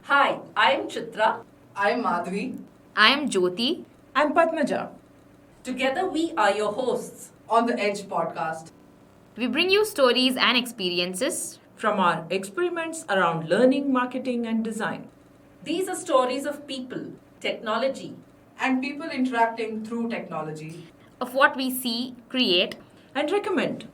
Hi, I'm Chitra. I'm Madhvi. I am Jyoti. I'm Padmaja. Together, we are your hosts. On the Edge podcast. We bring you stories and experiences. From our experiments around learning, marketing, and design. These are stories of people, technology, And people interacting through technology. Of what we see, create, And recommend.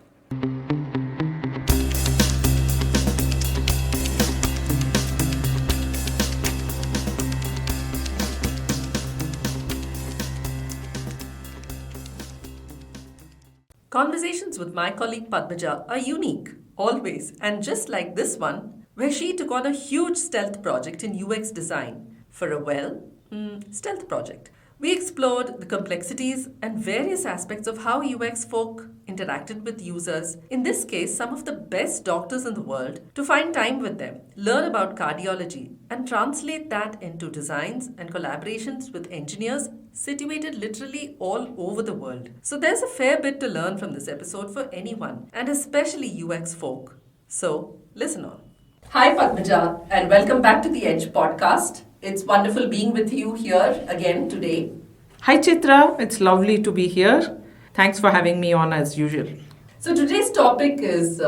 Conversations with my colleague Padmaja are unique, always, and just like this one, where she took on a huge stealth project in UX design for a stealth project. We explored the complexities and various aspects of how UX folk interacted with users, in this case, some of the best doctors in the world, to find time with them, learn about cardiology, and translate that into designs and collaborations with engineers situated literally all over the world. So there's a fair bit to learn from this episode for anyone, and especially UX folk. So listen on. Hi Padmaja, and welcome back to the Edge podcast. It's wonderful being with you here again today. Hi Chitra, it's lovely to be here. Thanks for having me on as usual. So today's topic is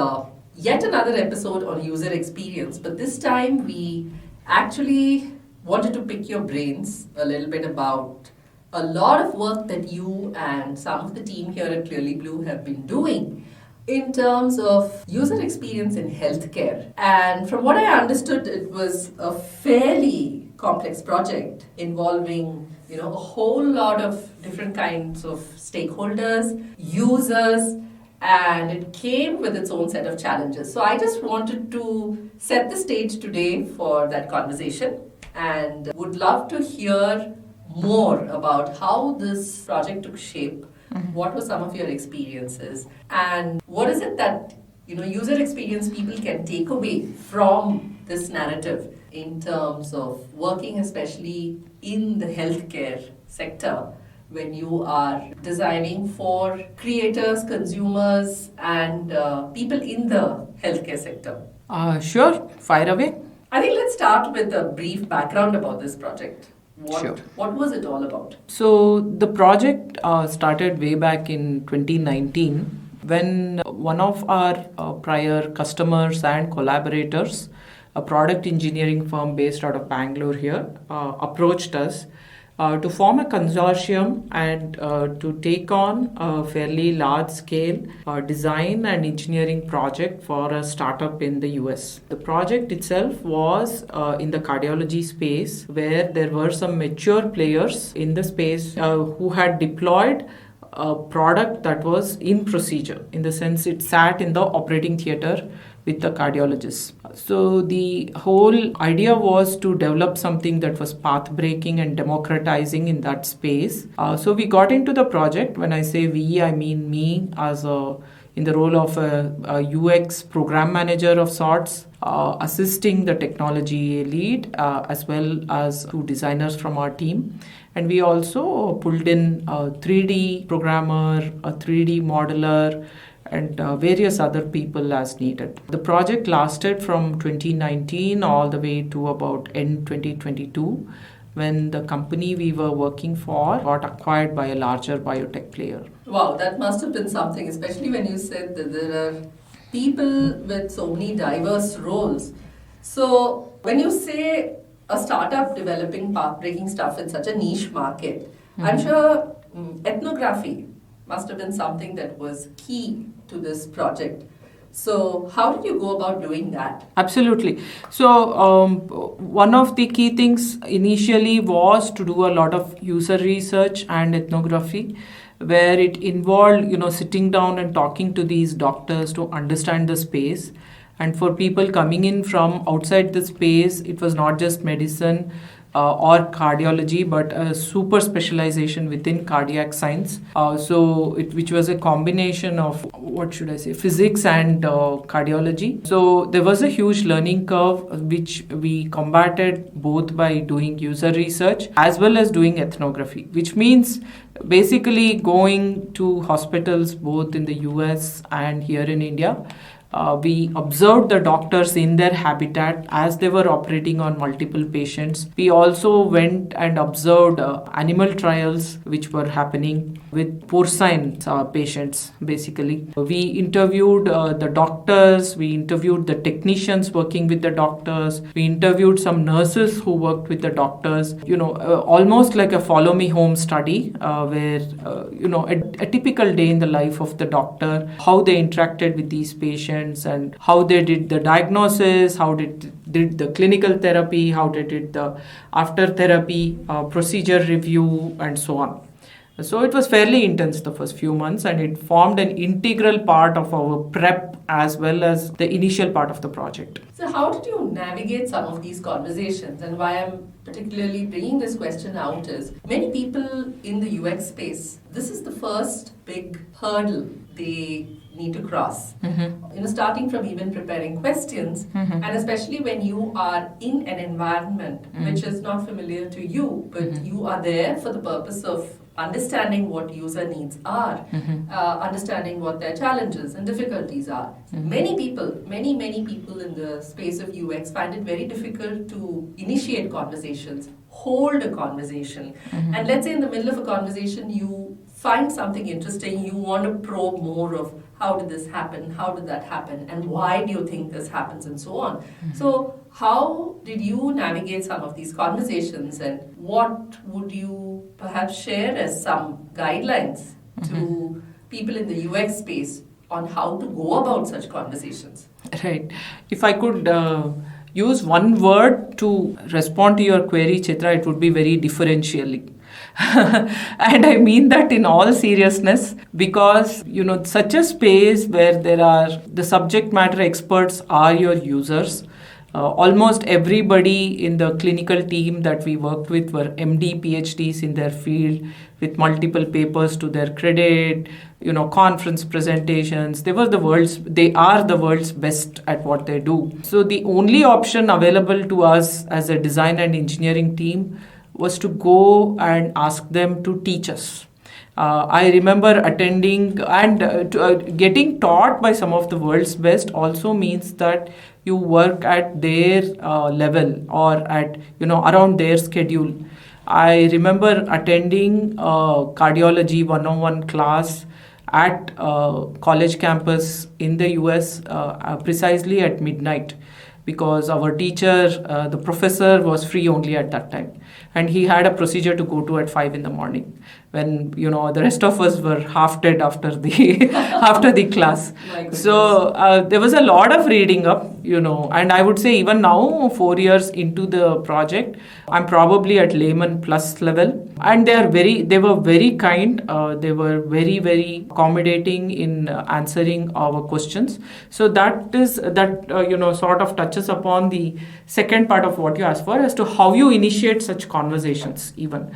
yet another episode on user experience, but this time we actually wanted to pick your brains a little bit about a lot of work that you and some of the team here at Clearly Blue have been doing in terms of user experience in healthcare. And from what I understood, it was a fairly complex project involving a whole lot of different kinds of stakeholders, users, and it came with its own set of challenges. So I just wanted to set the stage today for that conversation and would love to hear more about how this project took shape. What were some of your experiences, and what is it that user experience people can take away from this narrative in terms of working, especially in the healthcare sector, when you are designing for creators, consumers, and people in the healthcare sector? Sure, fire away. I think let's start with a brief background about this project. Sure. What was it all about? So the project started way back in 2019 when one of our prior customers and collaborators, a product engineering firm based out of Bangalore here, approached us to form a consortium and to take on a fairly large scale design and engineering project for a startup in the US. The project itself was in the cardiology space, where there were some mature players in the space who had deployed a product that was in procedure, in the sense it sat in the operating theater with the cardiologists. So the whole idea was to develop something that was path-breaking and democratizing in that space. So we got into the project. When I say we, I mean me as in the role of a UX program manager of sorts, assisting the technology lead as well as two designers from our team. And we also pulled in a 3D programmer, a 3D modeler, and various other people as needed. The project lasted from 2019 all the way to about end 2022, when the company we were working for got acquired by a larger biotech player. Wow, that must have been something, especially when you said that there are people with so many diverse roles. So when you say a startup developing path-breaking stuff in such a niche market, I'm sure ethnography must have been something that was key to this project. So how did you go about doing that? Absolutely. So one of the key things initially was to do a lot of user research and ethnography, where it involved sitting down and talking to these doctors to understand the space. And for people coming in from outside the space, it was not just medicine or cardiology, but a super specialization within cardiac science. Which was a combination of, physics and cardiology. So there was a huge learning curve, which we combated both by doing user research as well as doing ethnography, which means basically going to hospitals both in the US and here in India, We observed the doctors in their habitat as they were operating on multiple patients. We also went and observed animal trials which were happening with porcine patients, basically. We interviewed the doctors, we interviewed the technicians working with the doctors, we interviewed some nurses who worked with the doctors, almost like a follow me home study where, a typical day in the life of the doctor, how they interacted with these patients and how they did the diagnosis, how did the clinical therapy, how they did the after therapy, procedure review, and so on. So it was fairly intense the first few months, and it formed an integral part of our prep as well as the initial part of the project. So how did you navigate some of these conversations? And why I'm particularly bringing this question out is many people in the UX space, this is the first big hurdle they need to cross. Starting from even preparing questions, and especially when you are in an environment which is not familiar to you, but you are there for the purpose of understanding what user needs are, understanding what their challenges and difficulties are. Many people in the space of UX find it very difficult to initiate conversations, hold a conversation. And let's say in the middle of a conversation, you find something interesting, you want to probe more of how did this happen, how did that happen, and why do you think this happens, and so on. So how did you navigate some of these conversations, and what would you perhaps share as some guidelines to people in the UX space on how to go about such conversations? Right. If I could use one word to respond to your query, Chitra, it would be very differentially. And I mean that in all seriousness, because such a space where there are the subject matter experts are your users. Almost everybody in the clinical team that we worked with were MD, PhDs in their field with multiple papers to their credit, conference presentations. They are the world's best at what they do. So the only option available to us as a design and engineering team was to go and ask them to teach us. I remember attending and getting taught by some of the world's best also means that you work at their level or at, around their schedule. I remember attending a cardiology 101 class at college campus in the US precisely at midnight, because our teacher, the professor, was free only at that time. And he had a procedure to go to at 5 in the morning when, the rest of us were half dead after the after the class. So there was a lot of reading up, and I would say even now, 4 years into the project, I'm probably at layman plus level. And they were very kind. They were very, very accommodating in answering our questions. So that sort of touches upon the second part of what you asked for as to how you initiate such conversations even.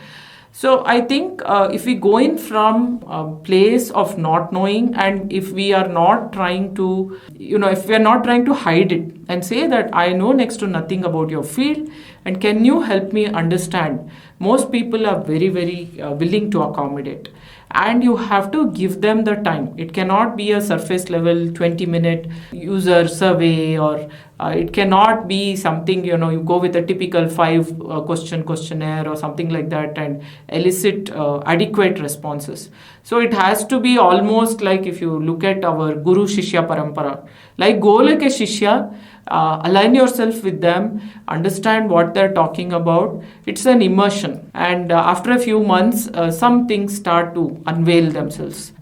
So I think if we go in from a place of not knowing, and if we are not trying to, if we are not trying to hide it and say that I know next to nothing about your field and can you help me understand, most people are very, very willing to accommodate. And you have to give them the time. It cannot be a surface level 20-minute user survey, or it cannot be something, you go with a typical 5-question questionnaire or something like that and elicit adequate responses. So it has to be almost like if you look at our Guru Shishya Parampara, like go like a Shishya, align yourself with them, understand what they're talking about. It's an immersion. And after a few months, some things start to unveil themselves.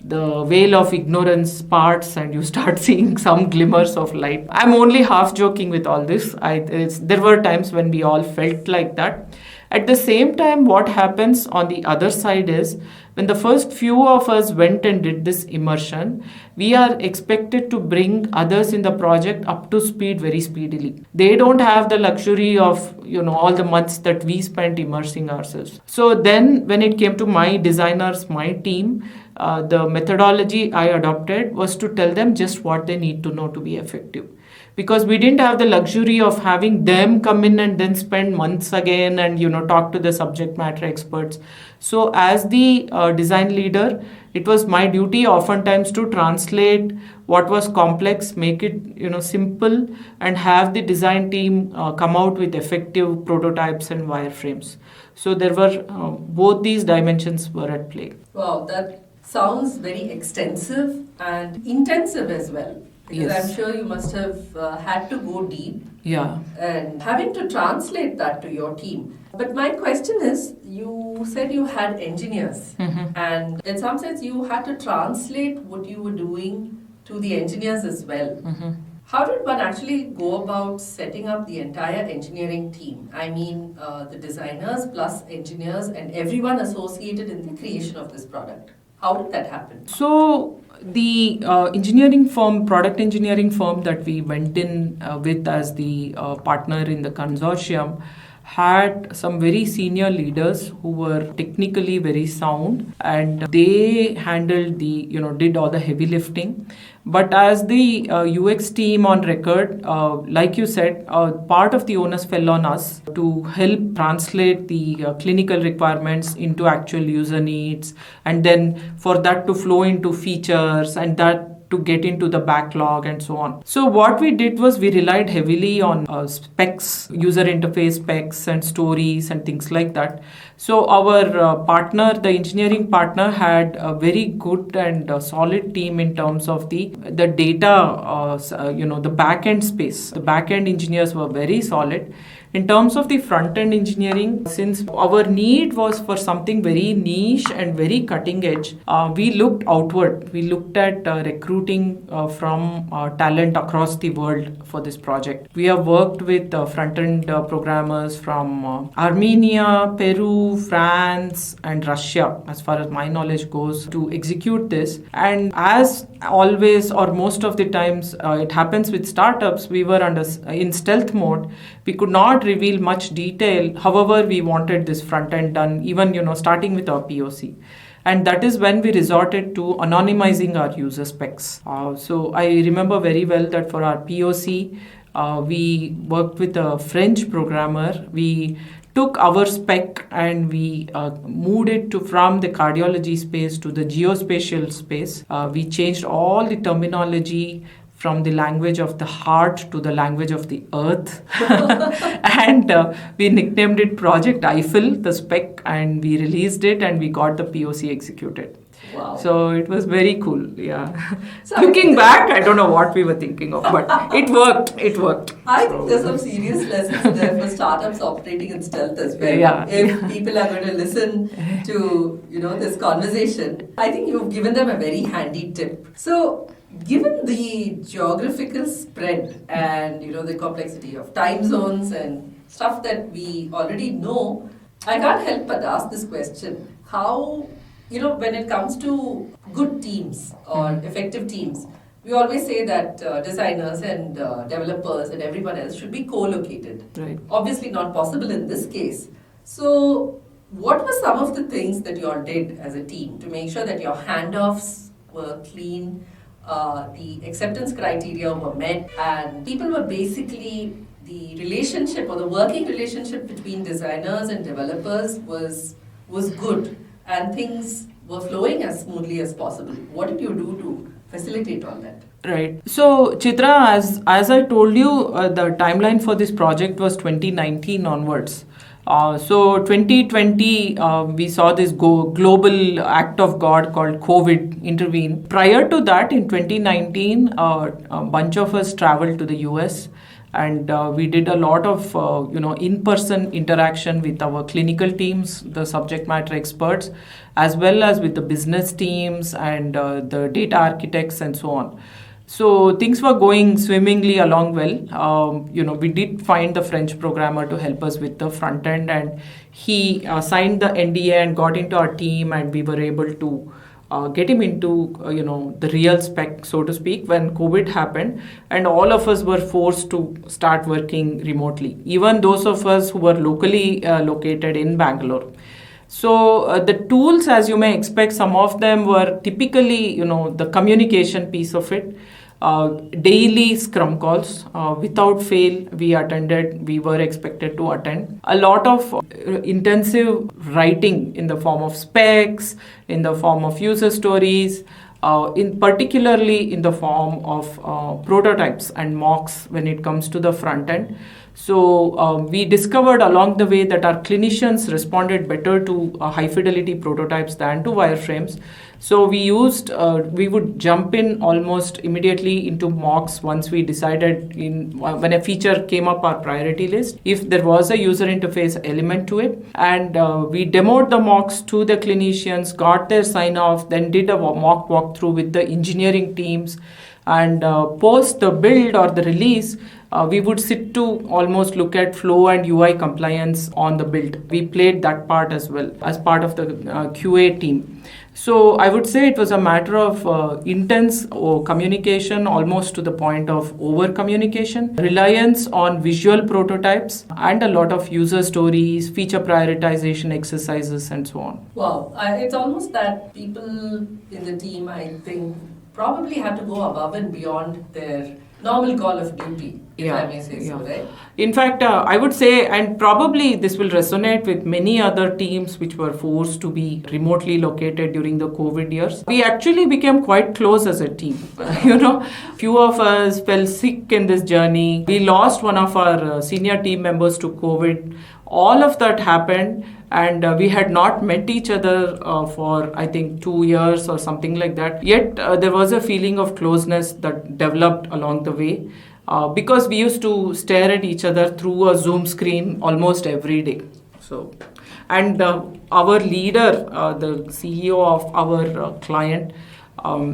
The veil of ignorance parts and you start seeing some glimmers of light. I'm only half joking with all this. There were times when we all felt like that. At the same time, what happens on the other side is when the first few of us went and did this immersion, we are expected to bring others in the project up to speed very speedily. They don't have the luxury of, all the months that we spent immersing ourselves. So then when it came to my designers, my team, the methodology I adopted was to tell them just what they need to know to be effective. Because we didn't have the luxury of having them come in and then spend months again and talk to the subject matter experts. So as the design leader, it was my duty oftentimes to translate what was complex, make it simple, and have the design team come out with effective prototypes and wireframes. So there were both these dimensions were at play. Wow, that sounds very extensive and intensive as well. Because Yes. I'm sure you must have had to go deep Yeah. and having to translate that to your team. But my question is, you said you had engineers, and in some sense, you had to translate what you were doing to the engineers as well. How did one actually go about setting up the entire engineering team? I mean, the designers plus engineers and everyone associated in the creation of this product. How did that happen? So the engineering firm, product engineering firm that we went in with as the partner in the consortium had some very senior leaders who were technically very sound, and they handled did all the heavy lifting. But as the UX team on record, like you said, part of the onus fell on us to help translate the clinical requirements into actual user needs, and then for that to flow into features, and that to get into the backlog and so on. So what we did was we relied heavily on specs, user interface specs and stories and things like that. So our partner, the engineering partner, had a very good and solid team in terms of the data, the back-end space. The back-end engineers were very solid. In terms of the front-end engineering, since our need was for something very niche and very cutting edge, we looked outward. We looked at recruiting from talent across the world for this project. We have worked with front-end programmers from Armenia, Peru, France, and Russia, as far as my knowledge goes, to execute this. And as always, or most of the times, it happens with startups, we were in stealth mode. We could not reveal much detail. However, we wanted this front end done, even starting with our POC. And that is when we resorted to anonymizing our user specs. So I remember very well that for our POC, we worked with a French programmer. We took our spec and we moved it from the cardiology space to the geospatial space. We changed all the terminology from the language of the heart to the language of the earth. And we nicknamed it Project Eiffel, the spec, and we released it and we got the POC executed. Wow. So it was very cool, yeah. So Looking back, I don't know what we were thinking of, but it worked. I think there's some serious lessons there for startups operating in stealth as well. Yeah. If people are going to listen to this conversation, I think you've given them a very handy tip. So, given the geographical spread and the complexity of time zones and stuff that we already know, I can't help but ask this question: how when it comes to good teams or effective teams, we always say that designers and developers and everyone else should be co-located. Right. Obviously not possible in this case. So what were some of the things that you all did as a team to make sure that your handoffs were clean, the acceptance criteria were met, and people were basically, the relationship or the working relationship between designers and developers was good, and things were flowing as smoothly as possible? What did you do to facilitate all that? Right. So, Chitra, as I told you, the timeline for this project was 2019 onwards. So 2020, we saw this global act of God called COVID intervene. Prior to that, in 2019, a bunch of us traveled to the US, and we did a lot of in-person interaction with our clinical teams, the subject matter experts, as well as with the business teams and the data architects and so on. So things were going swimmingly along well. We did find the French programmer to help us with the front end, and he signed the NDA and got into our team, and we were able to get him into the real spec, so to speak, when COVID happened, and all of us were forced to start working remotely, even those of us who were locally located in Bangalore. So the tools, as you may expect, some of them were typically, the communication piece of it. Daily scrum calls, without fail, we were expected to attend. A lot of intensive writing in the form of specs, in the form of user stories, particularly in the form of prototypes and mocks when it comes to the front end. So we discovered along the way that our clinicians responded better to high fidelity prototypes than to wireframes. So we would jump in almost immediately into mocks once we decided when a feature came up our priority list, if there was a user interface element to it. And we demoed the mocks to the clinicians, got their sign off, then did a mock walkthrough with the engineering teams. And post the build or the release, we would sit to almost look at flow and UI compliance on the build. We played that part as well as part of the QA team. So I would say it was a matter of intense communication, almost to the point of over communication, reliance on visual prototypes, and a lot of user stories, feature prioritization exercises, and so on. Wow, it's almost that people in the team, I think, probably had to go above and beyond their normal call of duty, if I may say so, right? In fact, I would say, and probably this will resonate with many other teams which were forced to be remotely located during the COVID years. We actually became quite close as a team. Few of us fell sick in this journey. We lost one of our senior team members to COVID. All of that happened, and we had not met each other for, I think, 2 years or something like that. Yet there was a feeling of closeness that developed along the way because we used to stare at each other through a Zoom screen almost every day. And our leader, the CEO of our client,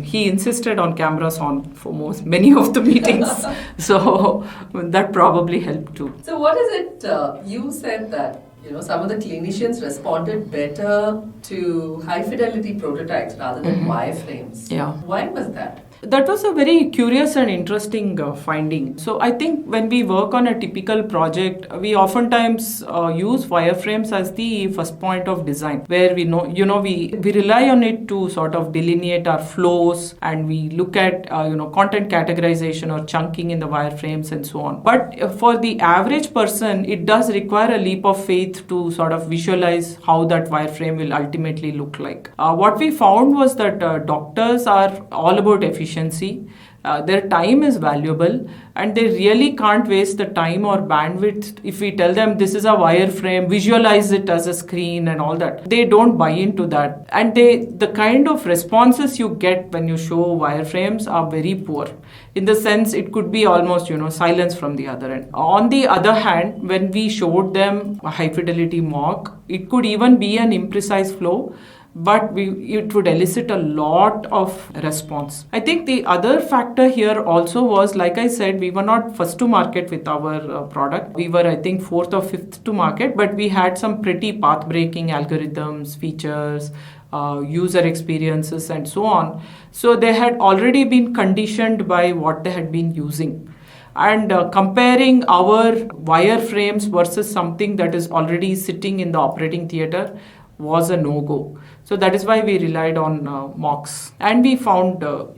he insisted on cameras on for many of the meetings. So that probably helped too. So what is it, you said that some of the clinicians responded better to high fidelity prototypes rather than wireframes. Yeah. Why was that? That was a very curious and interesting finding. So I think when we work on a typical project, we oftentimes use wireframes as the first point of design, where we rely on it to sort of delineate our flows, and we look at content categorization or chunking in the wireframes and so on. But for the average person, it does require a leap of faith to sort of visualize how that wireframe will ultimately look like. What we found was that doctors are all about efficiency. Their time is valuable, and they really can't waste the time or bandwidth if we tell them this is a wireframe, visualize it as a screen and all that. They don't buy into that, and the kind of responses you get when you show wireframes are very poor. In the sense, it could be almost silence from the other end. On the other hand, when we showed them a high fidelity mock, it could even be an imprecise flow, but it would elicit a lot of response. I think the other factor here also was, like I said, we were not first to market with our product. We were, I think, fourth or fifth to market, but we had some pretty path-breaking algorithms, features, user experiences, and so on. So they had already been conditioned by what they had been using. And comparing our wireframes versus something that is already sitting in the operating theater was a no-go. So that is why we relied on mocks. And we found, a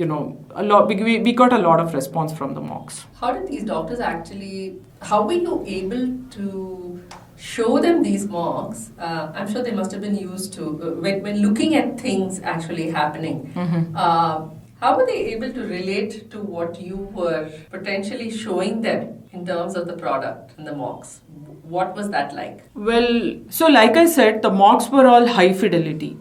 lot. We got a lot of response from the mocks. How did these doctors how were you able to show them these mocks? I'm sure they must have been used to, when looking at things actually happening. Mm-hmm. How were they able to relate to what you were potentially showing them in terms of the product and the mocks? What was that like? Well, so like I said, the mocks were all high fidelity.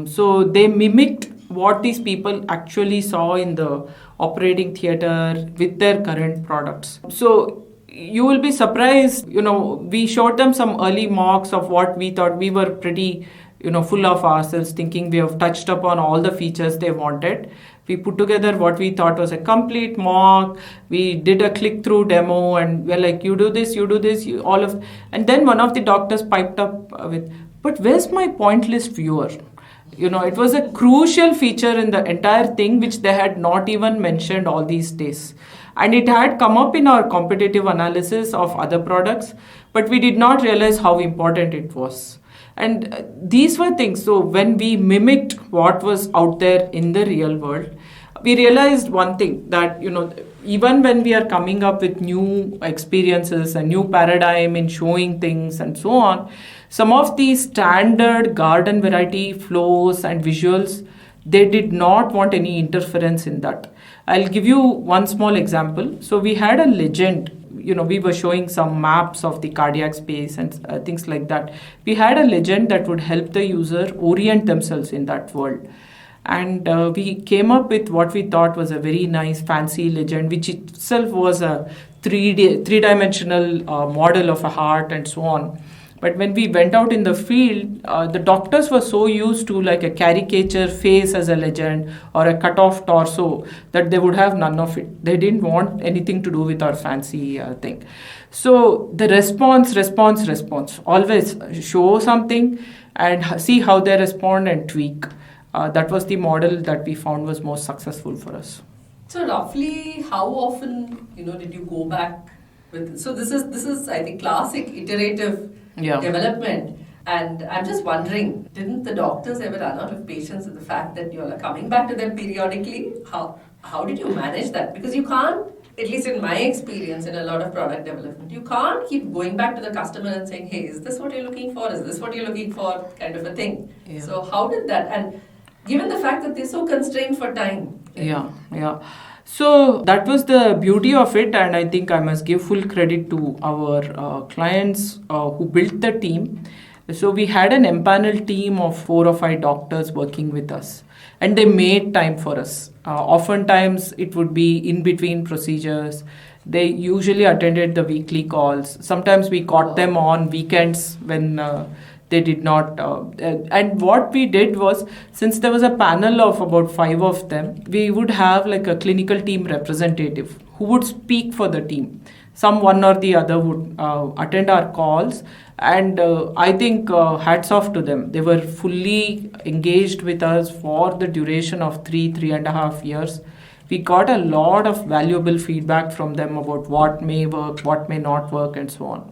So they mimicked what these people actually saw in the operating theater with their current products. So you will be surprised, we showed them some early mocks of what we thought. We were pretty, full of ourselves, thinking we have touched upon all the features they wanted. We put together what we thought was a complete mock. We did a click-through demo, and we're like, you do this, and then one of the doctors piped up with, but where's my point list viewer? It was a crucial feature in the entire thing, which they had not even mentioned all these days. And it had come up in our competitive analysis of other products, but we did not realize how important it was. And these were things. So when we mimicked what was out there in the real world, we realized one thing, that even when we are coming up with new experiences, a new paradigm in showing things and so on, some of these standard garden variety flows and visuals, they did not want any interference in that. I'll give you one small example. So we had a legend. We were showing some maps of the cardiac space and things like that. We had a legend that would help the user orient themselves in that world. And we came up with what we thought was a very nice, fancy legend, which itself was a three-dimensional model of a heart and so on. But when we went out in the field, the doctors were so used to like a caricature face as a legend or a cut-off torso that they would have none of it. They didn't want anything to do with our fancy thing. So the response. Always show something and see how they respond and tweak. That was the model that we found was most successful for us. So roughly, how often did you go back with? So this is I think classic iterative development. And I'm just wondering, didn't the doctors ever run out of patience with the fact that you're coming back to them periodically? How did you manage that? Because you can't, at least in my experience in a lot of product development, you can't keep going back to the customer and saying, hey, is this what you're looking for? Is this what you're looking for? Kind of a thing. Yeah. So how did that? And given the fact that they're so constrained for time. Yeah. So that was the beauty of it, and I think I must give full credit to our clients who built the team. So we had an empaneled team of 4 or 5 doctors working with us, and they made time for us. Oftentimes it would be in between procedures. They usually attended the weekly calls. Sometimes we caught them on weekends when they did not. And what we did was, since there was a panel of about 5 of them, we would have like a clinical team representative who would speak for the team. Some one or the other would attend our calls, and I think hats off to them. They were fully engaged with us for the duration of 3.5 years. We got a lot of valuable feedback from them about what may work, what may not work, and so on.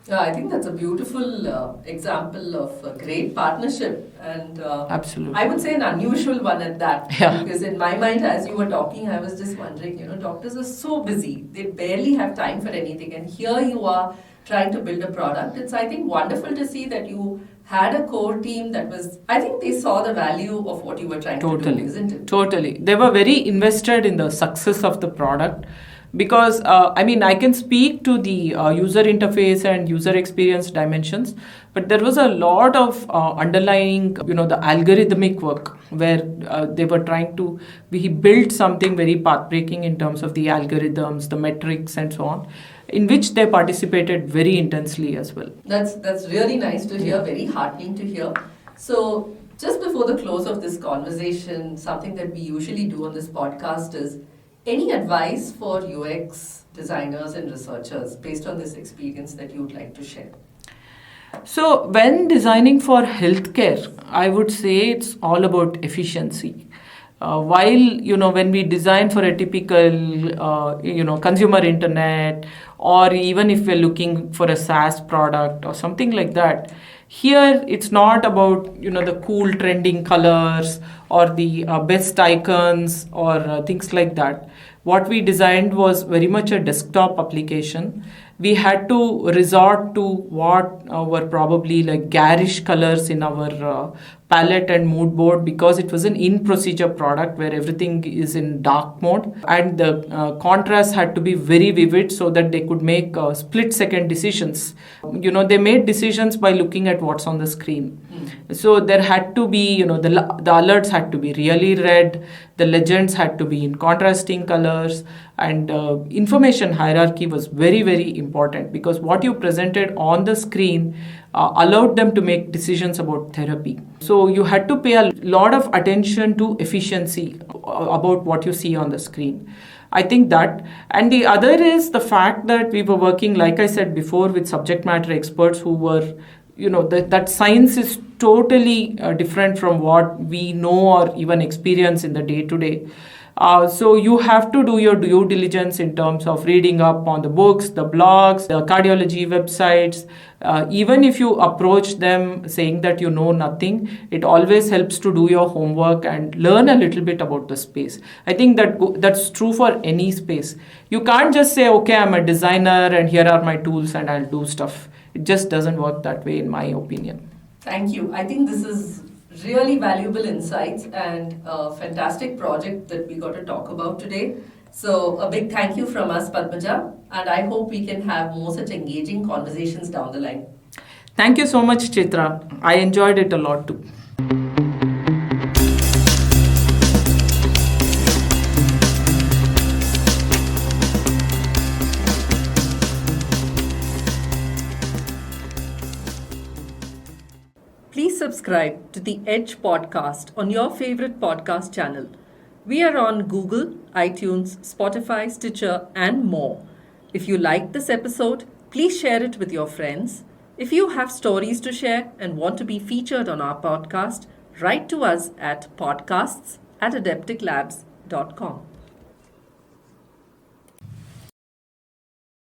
Yeah, I think that's a beautiful example of a great partnership, and absolutely, I would say an unusual one at that. Yeah. Because in my mind, as you were talking, I was just wondering, doctors are so busy; they barely have time for anything, and here you are trying to build a product. It's, I think, wonderful to see that you had a core team that was. I think they saw the value of what you were trying to do, isn't it? Totally, they were very invested in the success of the product. Because, I can speak to the user interface and user experience dimensions, but there was a lot of underlying, the algorithmic work where they were trying to, we built something very path-breaking in terms of the algorithms, the metrics and so on, in which they participated very intensely as well. That's really nice to hear, very heartening to hear. So, just before the close of this conversation, something that we usually do on this podcast is, any advice for UX designers and researchers based on this experience that you would like to share? So, when designing for healthcare, I would say it's all about efficiency. While, when we design for a typical, consumer internet, or even if we're looking for a SaaS product or something like that, here it's not about, the cool trending colors or the best icons or things like that. What we designed was very much a desktop application. We had to resort to what were probably like garish colors in our palette and mood board, because it was an in-procedure product where everything is in dark mode, and the contrast had to be very vivid so that they could make split-second decisions. They made decisions by looking at what's on the screen. So there had to be, the alerts had to be really red, the legends had to be in contrasting colors, and information hierarchy was very, very important, because what you presented on the screen allowed them to make decisions about therapy. So you had to pay a lot of attention to efficiency about what you see on the screen. I think that. And the other is the fact that we were working, like I said before, with subject matter experts who were, that science is totally different from what we know or even experience in the day-to-day. So you have to do your due diligence in terms of reading up on the books, the blogs, the cardiology websites. Even if you approach them saying that you know nothing, it always helps to do your homework and learn a little bit about the space. I think that's true for any space. You can't just say, okay, I'm a designer and here are my tools and I'll do stuff. It just doesn't work that way, in my opinion. Thank you. I think this is really valuable insights and a fantastic project that we got to talk about today. So a big thank you from us, Padmaja, and I hope we can have more such engaging conversations down the line. Thank you so much, Chitra. I enjoyed it a lot too. Please subscribe to the Edge podcast on your favorite podcast channel. We are on Google, iTunes, Spotify, Stitcher, and more. If you liked this episode, please share it with your friends. If you have stories to share and want to be featured on our podcast, write to us at podcasts@adepticlabs.com.